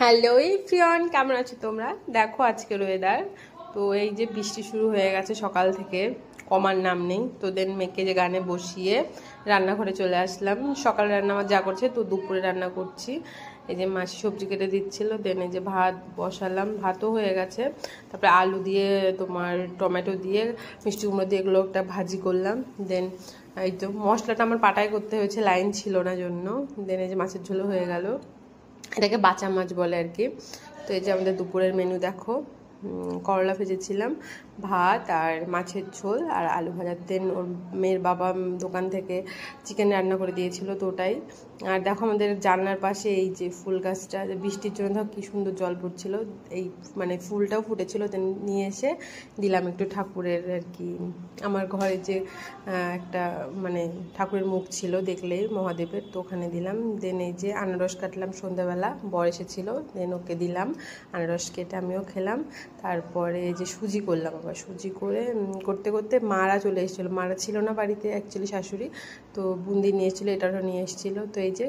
Hello everyone, কেমন আছো তোমরা? দেখো আজকের ওয়েদার তো এই যে বৃষ্টি শুরু হয়ে গেছে সকাল থেকে, কমার নাম নেই। তো দেন মেয়েকে যে গানে বসিয়ে রান্নাঘরে চলে আসলাম। সকাল রান্না আমার যা করছে, তো দুপুরে রান্না করছি। এই যে মাছি সবজি কেটে দিচ্ছিল, দেন এই যে ভাত বসালাম, ভাতও হয়ে গেছে। তারপরে আলু দিয়ে তোমার টমেটো দিয়ে মিষ্টি কুমড়ো দিয়ে এগুলো একটা ভাজি করলাম। দেন এই তো মশলাটা আমার পাটাই করতে হয়েছে, লাইন ছিল না জন্য। দেন এই যে মাছের ঝোলও হয়ে গেল, এটাকে বাঁচা মাছ বলে আর কি। তো এই যে আমাদের দুপুরের মেনু দেখো, করলা ভেজেছিলাম, ভাত আর মাছের ঝোল আর আলু ভাজার। দেন ওর মেয়ের বাবা দোকান থেকে চিকেন রান্না করে দিয়েছিল, তো ওটাই। আর দেখো আমাদের জানলার পাশে এই যে ফুল গাছটা, বৃষ্টির জন্য দেখো কী সুন্দর জল পড়ছিল, এই মানে ফুলটাও ফুটেছিল। দেন নিয়ে এসে দিলাম একটু ঠাকুরের আর কি। আমার ঘরে যে একটা মানে ঠাকুরের মুখ ছিল দেখলেই মহাদেবের, তো ওখানে দিলাম। দেন এই যে আনারস কাটলাম সন্ধ্যাবেলা, বর এসেছিল, দেন ওকে দিলাম আনারস কেটে, আমিও খেলাম। তারপরে এই যে সুজি করলাম, আবার সুজি করে করতে করতে মারা চলে এসেছিলো, মারা ছিল না বাড়িতে অ্যাকচুয়ালি, শাশুড়ি তো বুন্দি নিয়ে এসেছিলো, এটারও নিয়ে এসেছিলো। তো এই যে